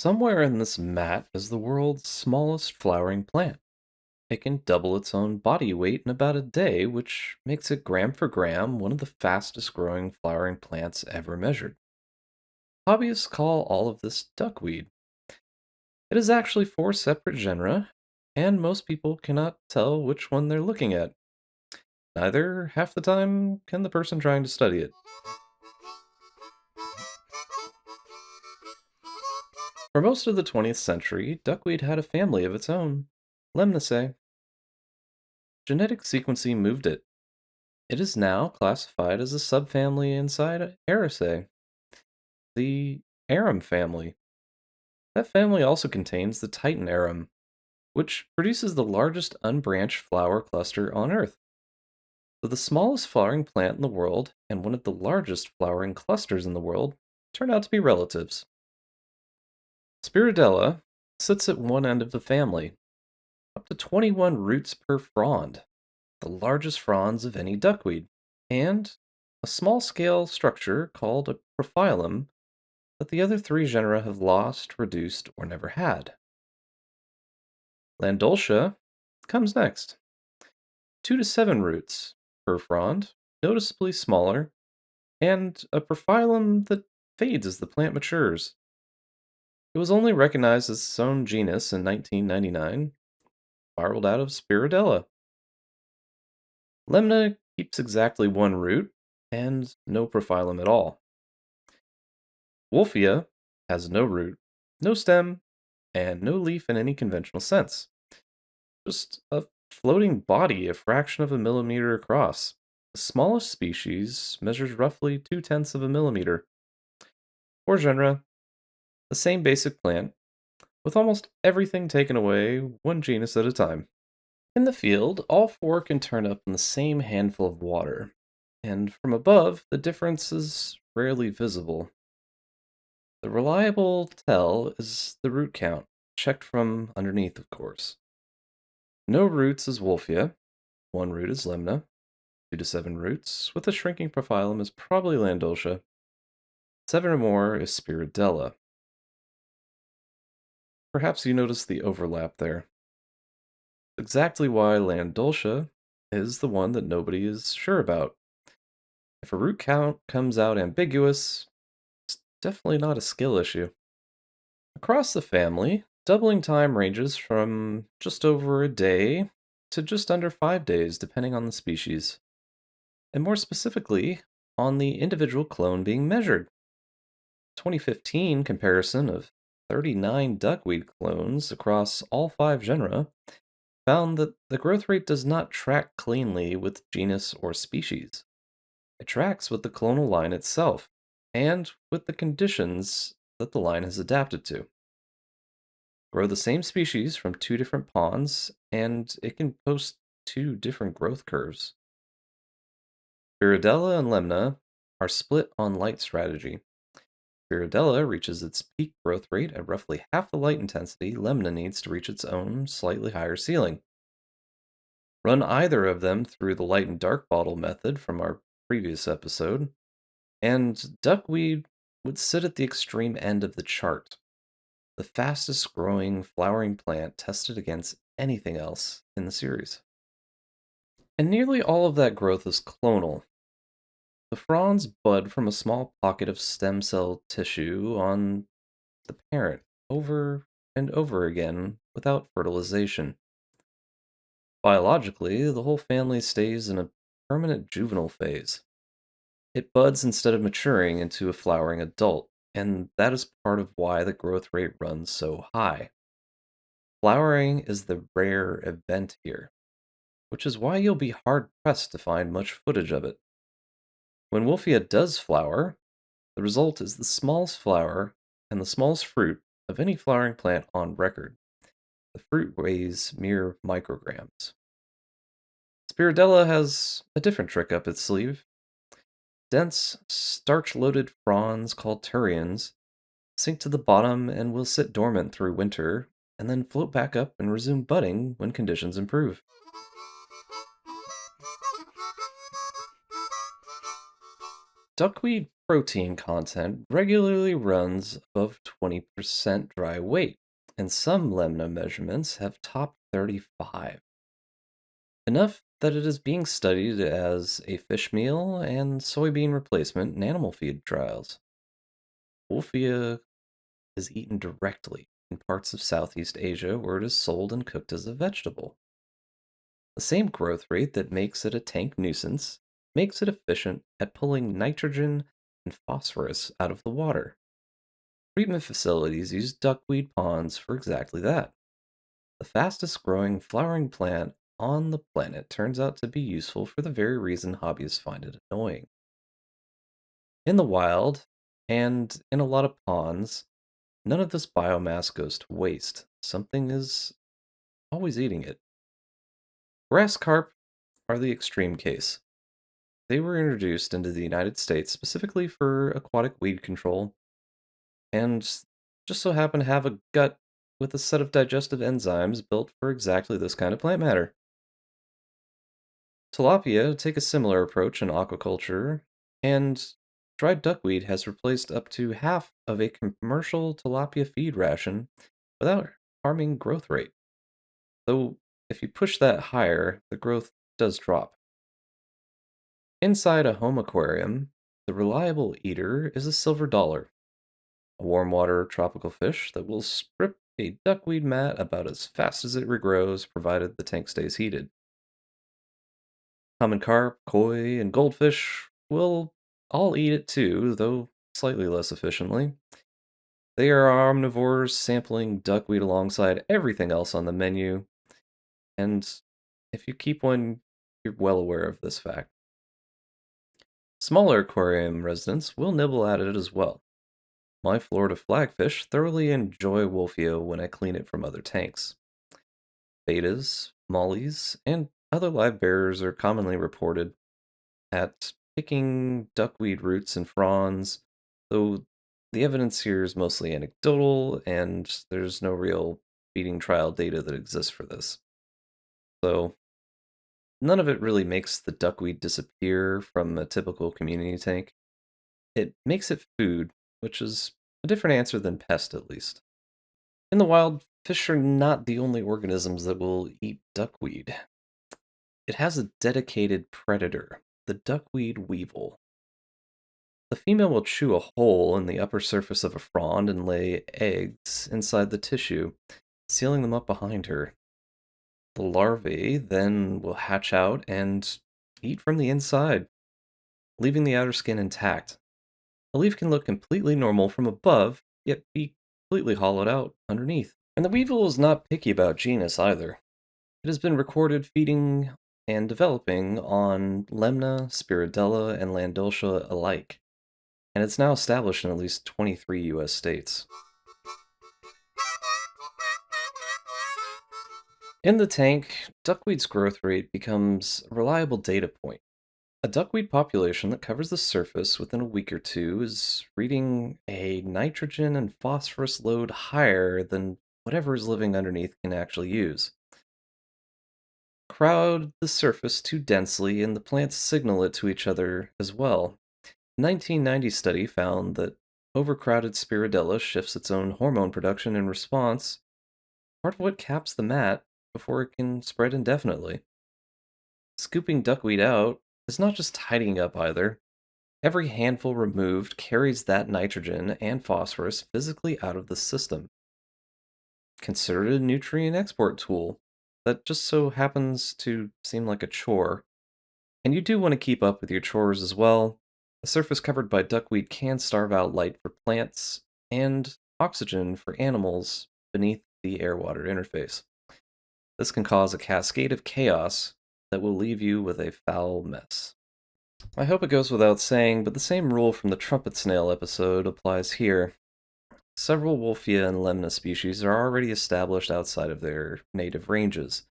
Somewhere in this mat is the world's smallest flowering plant. It can double its own body weight in about a day, which makes it gram for gram one of the fastest growing flowering plants ever measured. Hobbyists call all of this duckweed. It is actually four separate genera, and most people cannot tell which one they're looking at. Neither, half the time, can the person trying to study it. For most of the 20th century, duckweed had a family of its own, Lemnaceae. Genetic sequencing moved it. It is now classified as a subfamily inside Araceae, the arum family. That family also contains the Titan arum, which produces the largest unbranched flower cluster on Earth. So the smallest flowering plant in the world and one of the largest flowering clusters in the world turn out to be relatives. Spirodela sits at one end of the family, up to 21 roots per frond, the largest fronds of any duckweed, and a small scale structure called a prophyllum that the other three genera have lost, reduced, or never had. Landoltia comes next. 2 to 7 roots per frond, noticeably smaller, and a prophyllum that fades as the plant matures. It was only recognized as its own genus in 1999, spiraled out of Spirodela. Lemna keeps exactly one root and no prophyllum at all. Wolffia has no root, no stem, and no leaf in any conventional sense. Just a floating body a fraction of a millimeter across. The smallest species measures roughly 2/10 of a millimeter. Four genera, the same basic plant, with almost everything taken away, one genus at a time. In the field, all four can turn up in the same handful of water, and from above, the difference is rarely visible. The reliable tell is the root count, checked from underneath, of course. No roots is Wolffia, one root is Lemna, 2 to 7 roots, with a shrinking prophyllum is probably Landoltia, 7 or more is Spirodela. Perhaps you notice the overlap there. Exactly why Landoltia is the one that nobody is sure about. If a root count comes out ambiguous, it's definitely not a skill issue. Across the family, doubling time ranges from just over a day to just under 5 days, depending on the species, and more specifically, on the individual clone being measured. 2015 comparison of 39 duckweed clones across all five genera found that the growth rate does not track cleanly with genus or species. It tracks with the clonal line itself and with the conditions that the line has adapted to. Grow the same species from two different ponds, and it can post two different growth curves. Spirodela and Lemna are split on light strategy. Spirodela reaches its peak growth rate at roughly half the light intensity Lemna needs to reach its own slightly higher ceiling. Run either of them through the light and dark bottle method from our previous episode, and duckweed would sit at the extreme end of the chart, the fastest growing flowering plant tested against anything else in the series. And nearly all of that growth is clonal. The fronds bud from a small pocket of stem cell tissue on the parent over and over again without fertilization. Biologically, the whole family stays in a permanent juvenile phase. It buds instead of maturing into a flowering adult, and that is part of why the growth rate runs so high. Flowering is the rare event here, which is why you'll be hard pressed to find much footage of it. When Wolffia does flower, the result is the smallest flower and the smallest fruit of any flowering plant on record. The fruit weighs mere micrograms. Spirodela has a different trick up its sleeve. Dense, starch loaded fronds called turions sink to the bottom and will sit dormant through winter, and then float back up and resume budding when conditions improve. Duckweed protein content regularly runs above 20% dry weight, and some lemna measurements have topped 35, enough that it is being studied as a fish meal and soybean replacement in animal feed trials. Wolffia is eaten directly in parts of Southeast Asia where it is sold and cooked as a vegetable. The same growth rate that makes it a tank nuisance makes it efficient at pulling nitrogen and phosphorus out of the water. Treatment facilities use duckweed ponds for exactly that. The fastest growing flowering plant on the planet turns out to be useful for the very reason hobbyists find it annoying. In the wild, and in a lot of ponds, none of this biomass goes to waste. Something is always eating it. Grass carp are the extreme case. They were introduced into the United States specifically for aquatic weed control, and just so happen to have a gut with a set of digestive enzymes built for exactly this kind of plant matter. Tilapia take a similar approach in aquaculture, and dried duckweed has replaced up to half of a commercial tilapia feed ration without harming growth rate. Though, if you push that higher, the growth does drop. Inside a home aquarium, the reliable eater is a silver dollar, a warm water tropical fish that will strip a duckweed mat about as fast as it regrows, provided the tank stays heated. Common carp, koi, and goldfish will all eat it too, though slightly less efficiently. They are omnivores, sampling duckweed alongside everything else on the menu, and if you keep one, you're well aware of this fact. Smaller aquarium residents will nibble at it as well. My Florida flagfish thoroughly enjoy Wolffia when I clean it from other tanks. Betas, mollies, and other live bearers are commonly reported at picking duckweed roots and fronds, though the evidence here is mostly anecdotal and there's no real feeding trial data that exists for this. So, none of it really makes the duckweed disappear from a typical community tank. It makes it food, which is a different answer than pest, at least. In the wild, fish are not the only organisms that will eat duckweed. It has a dedicated predator, the duckweed weevil. The female will chew a hole in the upper surface of a frond and lay eggs inside the tissue, sealing them up behind her. The larvae then will hatch out and eat from the inside, leaving the outer skin intact. A leaf can look completely normal from above, yet be completely hollowed out underneath. And the weevil is not picky about genus either. It has been recorded feeding and developing on Lemna, Spirodela, and Landoltia alike, and it's now established in at least 23 US states. In the tank, duckweed's growth rate becomes a reliable data point. A duckweed population that covers the surface within a week or two is reading a nitrogen and phosphorus load higher than whatever is living underneath can actually use. Crowd the surface too densely, and the plants signal it to each other as well. A 1990 study found that overcrowded Spirodela shifts its own hormone production in response, part of what caps the mat before it can spread indefinitely. Scooping duckweed out is not just tidying up either. Every handful removed carries that nitrogen and phosphorus physically out of the system. Consider it a nutrient export tool that just so happens to seem like a chore. And you do want to keep up with your chores as well. A surface covered by duckweed can starve out light for plants and oxygen for animals beneath the air water interface. This can cause a cascade of chaos that will leave you with a foul mess. I hope it goes without saying, but the same rule from the trumpet snail episode applies here. Several Wolffia and Lemna species are already established outside of their native ranges,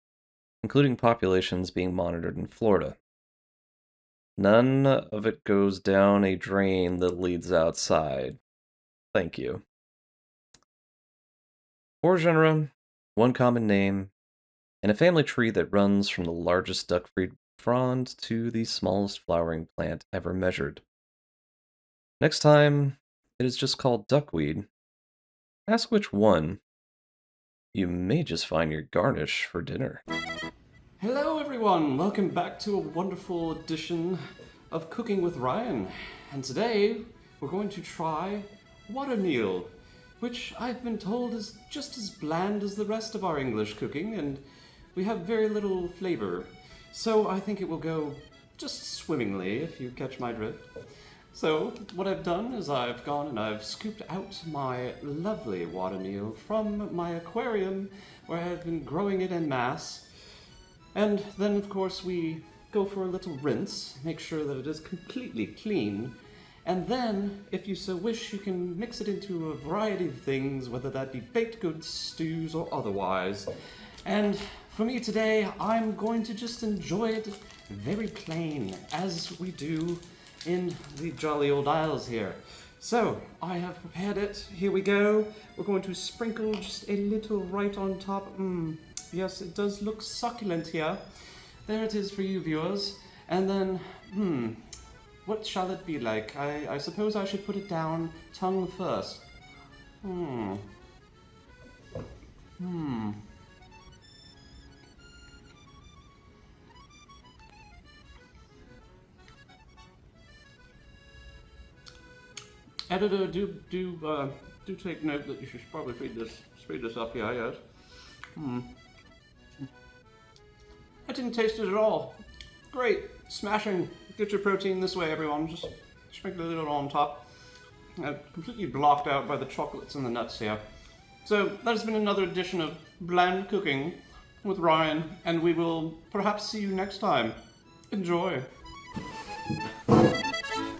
including populations being monitored in Florida. None of it goes down a drain that leads outside. Thank you. 4 genera, 1 common name, and a family tree that runs from the largest duckweed frond to the smallest flowering plant ever measured. Next time, it is just called duckweed. Ask which one. You may just find your garnish for dinner. Hello everyone, welcome back to a wonderful edition of Cooking with Ryan. And today we're going to try watermeal, which I've been told is just as bland as the rest of our English cooking, and we have very little flavor. So I think it will go just swimmingly, if you catch my drift. So what I've done is I've gone and I've scooped out my lovely watermeal from my aquarium where I've been growing it en masse. And then, of course, we go for a little rinse, make sure that it is completely clean. And then, if you so wish, you can mix it into a variety of things, whether that be baked goods, stews, or otherwise. And for me today, I'm going to just enjoy it very plain, as we do in the jolly old isles here. So, I have prepared it. Here we go. We're going to sprinkle just a little right on top. Yes, it does look succulent here. There it is for you viewers. And then, what shall it be like? I suppose I should put it down tongue first. Editor, do take note that you should probably speed this up here, yes. I didn't taste it at all. Great, smashing. Get your protein this way, everyone. Just sprinkle a little on top. Completely blocked out by the chocolates and the nuts here. So that has been another edition of Bland Cooking with Ryan, and we will perhaps see you next time. Enjoy.